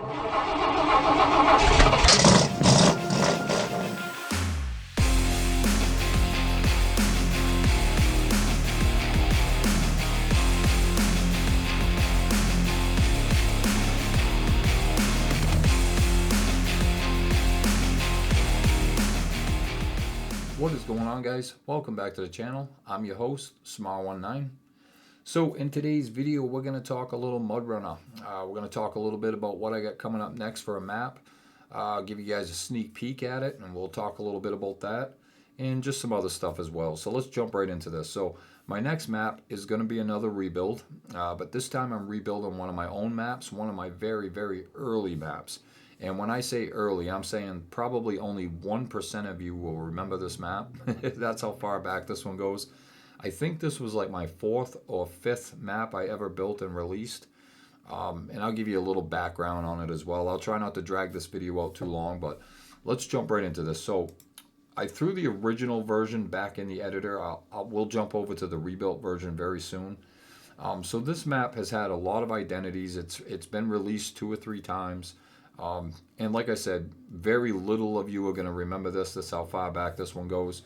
What is going on, guys? Welcome back to the channel. I'm your host, SMARONENINE. So in today's video, we're going to talk a little Mudrunner. We're going to talk a little bit about what I got coming up next for a map. Give you guys a sneak peek at it, and we'll talk a little bit about that and just some other stuff as well. So let's jump right into this. So my next map is going to be another rebuild, but this time I'm rebuilding one of my own maps, one of my very, very early maps. And when I say early, I'm saying probably only 1% of you will remember this map. That's how far back this one goes. I think this was like my 4th or 5th map I ever built and released. And I'll give you a little background on it as well. I'll try not to drag this video out too long, but let's jump right into this. So I threw the original version back in the editor. We'll jump over to the rebuilt version very soon. So this map has had a lot of identities. It's been released 2 or 3 times. And like I said, very little of you are going to remember this. That's how far back this one goes.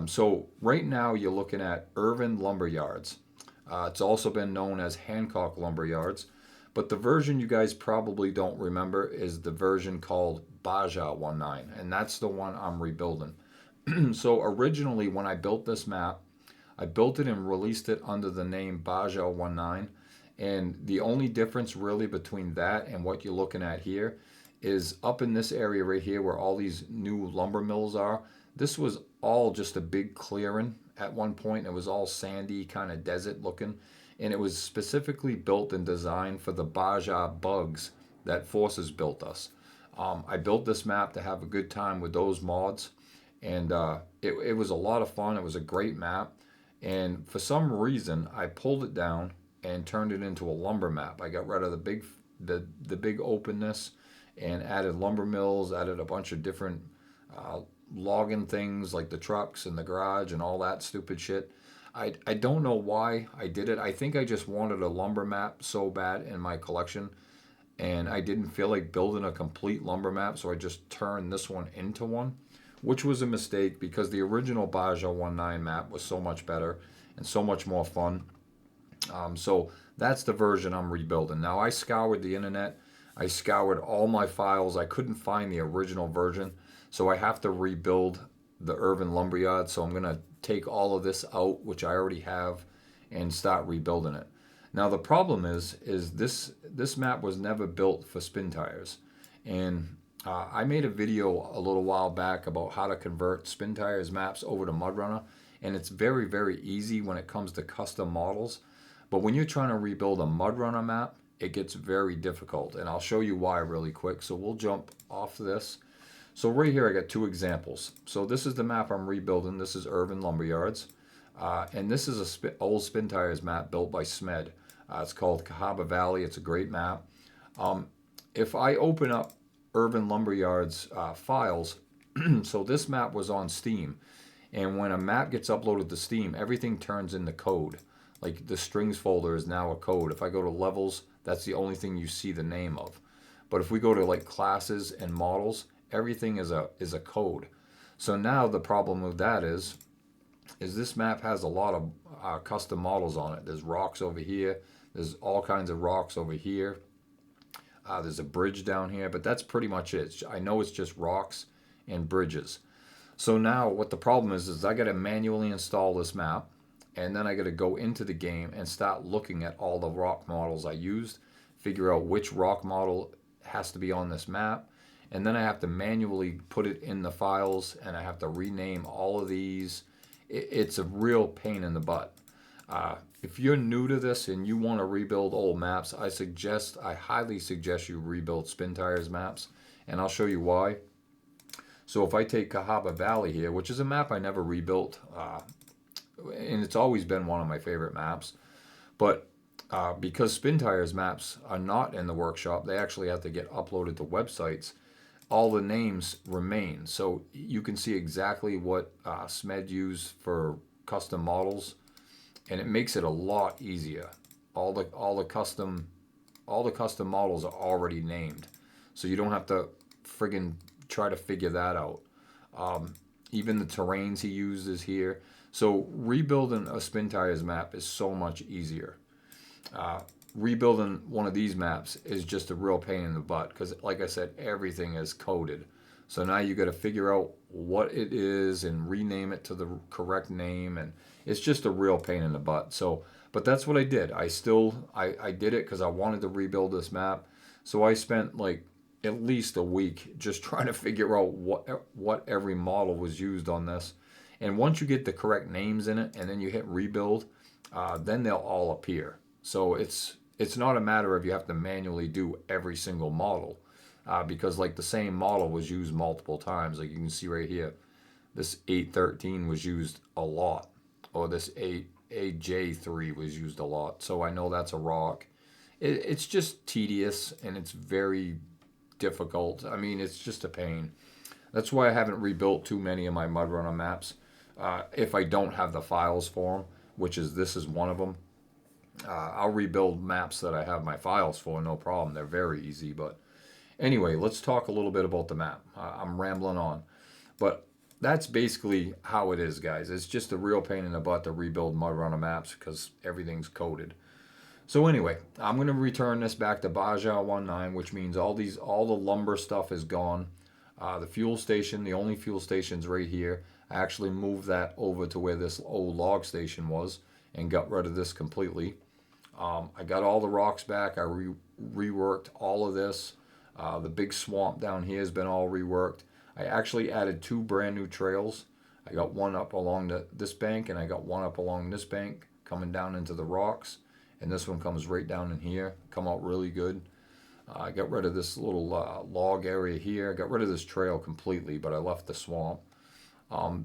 So right now you're looking at Irving lumber yards. It's also been known as Hancock lumber yards. But the version you guys probably don't remember is the version called Baja 19, and that's the one I'm rebuilding. So originally when I built this map, I built it and released it under the name Baja 19. And the only difference really between that and what you're looking at here is up in this area right here where all these new lumber mills are. This was all just a big clearing at one point. It was all sandy, kind of desert looking. And it was specifically built and designed for the Baja bugs that Forces built us. I built this map to have a good time with those mods. And it was a lot of fun. It was a great map. And for some reason, I pulled it down and turned it into a lumber map. I got rid of the big openness and added lumber mills, added a bunch of different logging things like the trucks and the garage and all that stupid shit. I don't know why I did it. I think I just wanted a lumber map so bad in my collection, and I didn't feel like building a complete lumber map, so I just turned this one into one, which was a mistake because the original Baja 19 map was so much better and so much more fun. So that's the version I'm rebuilding. Now I scoured the internet. I scoured all my files. I couldn't find the original version. So I have to rebuild the Irving lumberyard. So I'm going to take all of this out, which I already have, and start rebuilding it. Now the problem is this map was never built for spintires. And I made a video a little while back about how to convert spintires maps over to Mudrunner. And it's very, very easy when it comes to custom models. But when you're trying to rebuild a Mudrunner map, it gets very difficult. And I'll show you why really quick. So we'll jump off this. So right here I got 2 examples. So this is the map I'm rebuilding. This is Irving Lumberyards. And this is a old Spintires map built by SMED. It's called Cahaba Valley. It's a great map. If I open up Irving Lumberyards files, so this map was on Steam. And when a map gets uploaded to Steam, everything turns into code. Like the strings folder is now a code. If I go to levels, that's the only thing you see the name of. But if we go to like classes and models, everything is a code. So now the problem with that is this map has a lot of custom models on it. There's rocks over here. There's all kinds of rocks over here. There's a bridge down here, but that's pretty much it. I know it's just rocks and bridges. So now what the problem is I got to manually install this map. And then I got to go into the game and start looking at all the rock models I used, figure out which rock model has to be on this map. And then I have to manually put it in the files, and I have to rename all of these. It's a real pain in the butt. If you're new to this and you want to rebuild old maps, I highly suggest you rebuild Spintires maps. And I'll show you why. So if I take Cahaba Valley here, which is a map I never rebuilt, and it's always been one of my favorite maps, but because Spintires maps are not in the workshop, they actually have to get uploaded to websites. All the names remain, so you can see exactly what SMED used for custom models, and it makes it a lot easier. All the custom models are already named. so you don't have to friggin' try to figure that out. Even the terrains he uses here. So rebuilding a spintires map is so much easier. Rebuilding one of these maps is just a real pain in the butt because, like I said, everything is coded. So now you got to figure out what it is and rename it to the correct name, and it's just a real pain in the butt. So, but that's what I did. I did it because I wanted to rebuild this map. So I spent like at least a week just trying to figure out what every model was used on this. And once you get the correct names in it, and then you hit rebuild, then they'll all appear. So it's not a matter of you have to manually do every single model, because like the same model was used multiple times. Like you can see right here, this 813 was used a lot, or this AJ3 was used a lot. So I know that's a rock. It's just tedious and it's very difficult. I mean, it's just a pain. That's why I haven't rebuilt too many of my Mudrunner maps. If I don't have the files for them, which is this is one of them. I'll rebuild maps that I have my files for, no problem. They're very easy. But anyway, let's talk a little bit about the map. I'm rambling on. But that's basically how it is, guys. It's just a real pain in the butt to rebuild Mudrunner maps because everything's coded. So anyway, I'm going to return this back to Baja19, which means all the lumber stuff is gone. The fuel station, the only fuel station's right here. I actually moved that over to where this old log station was and got rid of this completely. I got all the rocks back. I reworked all of this. The big swamp down here has been all reworked. I actually added 2 brand new trails. I got one up along this bank, and I got one up along this bank coming down into the rocks. And this one comes right down in here. Come out really good. I got rid of this little log area here. I got rid of this trail completely, but I left the swamp.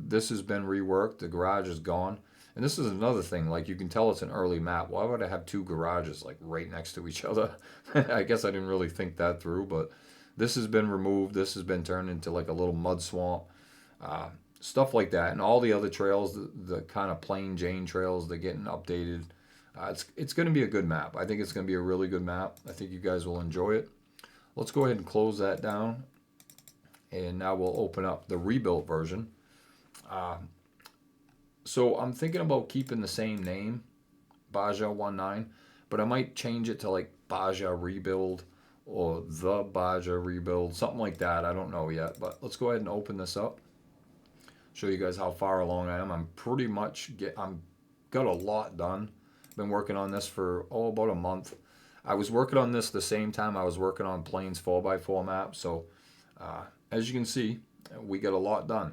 This has been reworked. The garage is gone. And this is another thing. Like, you can tell it's an early map. Why would I have 2 garages, like, right next to each other? I guess I didn't really think that through, but this has been removed. This has been turned into, like, a little mud swamp. Stuff like that. And all the other trails, the kind of plain Jane trails, they're getting updated. It's going to be a good map. I think it's going to be a really good map. I think you guys will enjoy it. Let's go ahead and close that down. And now we'll open up the rebuilt version. So I'm thinking about keeping the same name, Baja19, but I might change it to like Baja Rebuild or the Baja Rebuild, something like that. I don't know yet, but let's go ahead and open this up. Show you guys how far along I am. I'm pretty much got a lot done. Been working on this for about a month. I was working on this the same time I was working on Plains 4x4 map. So as you can see, we got a lot done.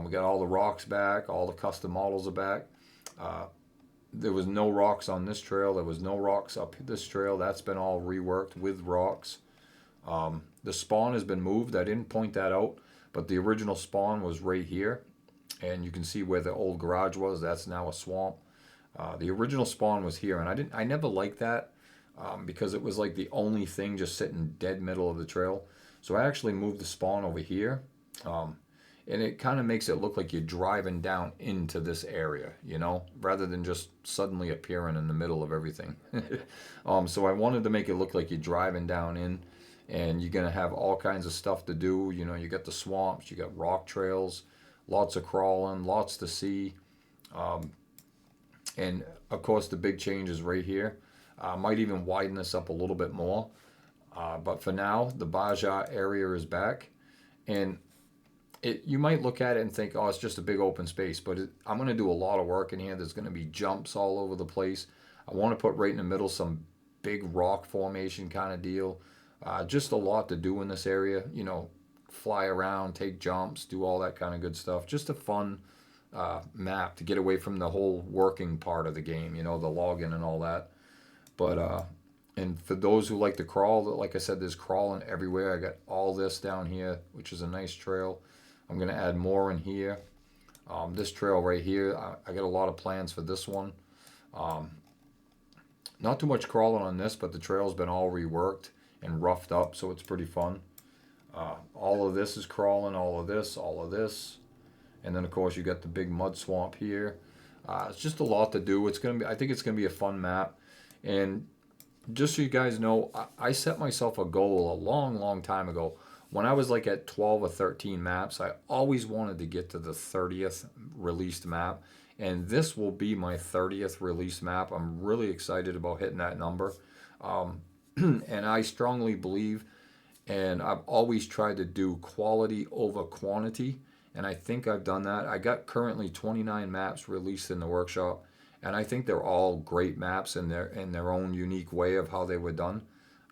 We got all the rocks back, all the custom models are back. There was no rocks on this trail. There was no rocks up this trail. That's been all reworked with rocks. The spawn has been moved. I didn't point that out, but the original spawn was right here. And you can see where the old garage was. That's now a swamp. The original spawn was here, and I never liked that because it was like the only thing just sitting dead middle of the trail. So I actually moved the spawn over here, and it kind of makes it look like you're driving down into this area, you know, rather than just suddenly appearing in the middle of everything. So I wanted to make it look like you're driving down in, and you're gonna have all kinds of stuff to do. You know, you got the swamps, you got rock trails, lots of crawling, lots to see. And of course the big change is right here. Might even widen this up a little bit more. But for now, the Baja area is back. And you might look at it and think, oh, it's just a big open space. But I'm going to do a lot of work in here. There's going to be jumps all over the place. I want to put right in the middle some big rock formation kind of deal. Just a lot to do in this area. You know, fly around, take jumps, do all that kind of good stuff. Just a fun map to get away from the whole working part of the game, you know, the login and all that. But and for those who like to crawl, like I said, there's crawling everywhere. I got all this down here, which is a nice trail. I'm going to add more in here. This trail right here, I got a lot of plans for this one. Not too much crawling on this, but the trail's been all reworked and roughed up, so it's pretty fun. All of this is crawling, all of this. And then of course you got the big mud swamp here. It's just a lot to do. It's gonna be, I think it's gonna be a fun map. And just so you guys know, I set myself a goal a long time ago. When I was like at 12 or 13 maps, I always wanted to get to the 30th released map. And this will be my 30th released map. I'm really excited about hitting that number. And I strongly believe, and I've always tried to do quality over quantity. And I think I've done that. I got currently 29 maps released in the workshop. And I think they're all great maps in their own unique way of how they were done.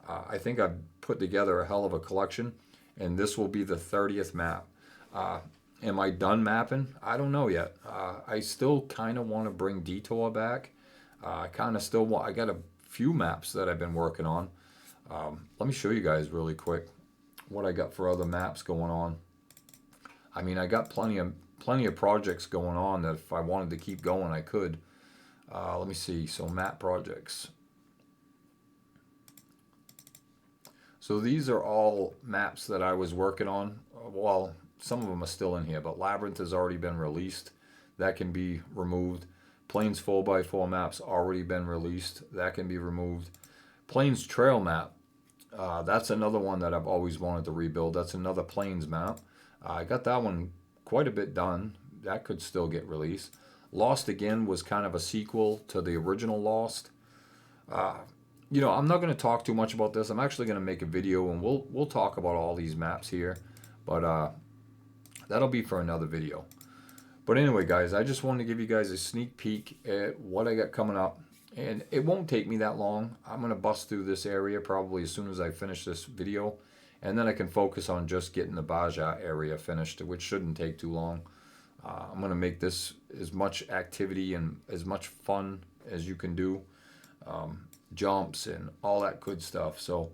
I think I've put together a hell of a collection, and this will be the 30th map. Am I done mapping? I don't know yet. I still kind of want to bring Detour back. I kind of still want. I got a few maps that I've been working on. Let me show you guys really quick what I got for other maps going on. I mean, I got plenty of projects going on that if I wanted to keep going, I could. Let me see. So map projects. So these are all maps that I was working on. Well, some of them are still in here, but Labyrinth has already been released. That can be removed. Plains 4x4 maps already been released. That can be removed. Plains Trail map. That's another one that I've always wanted to rebuild. That's another Plains map. I got that one quite a bit done. That could still get released. Lost Again was kind of a sequel to the original Lost. You know, I'm not going to talk too much about this. I'm actually going to make a video and we'll talk about all these maps here. But that'll be for another video. But anyway, guys, I just wanted to give you guys a sneak peek at what I got coming up. And it won't take me that long. I'm going to bust through this area probably as soon as I finish this video. And then I can focus on just getting the Baja area finished, which shouldn't take too long. I'm going to make this as much activity and as much fun as you can do. Jumps and all that good stuff. So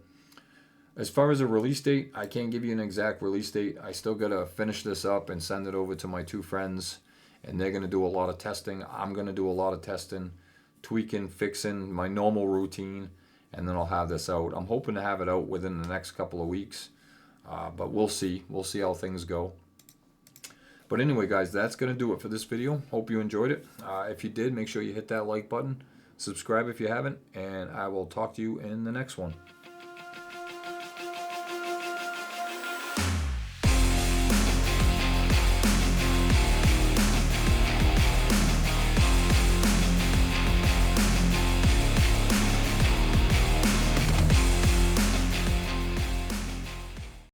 as far as a release date, I can't give you an exact release date. I still got to finish this up and send it over to my two friends. And they're going to do a lot of testing. I'm going to do a lot of testing, tweaking, fixing my normal routine. And then I'll have this out. I'm hoping to have it out within the next couple of weeks. But we'll see. We'll see how things go. But anyway, guys, that's going to do it for this video. Hope you enjoyed it. If you did, make sure you hit that like button. Subscribe if you haven't. And I will talk to you in the next one.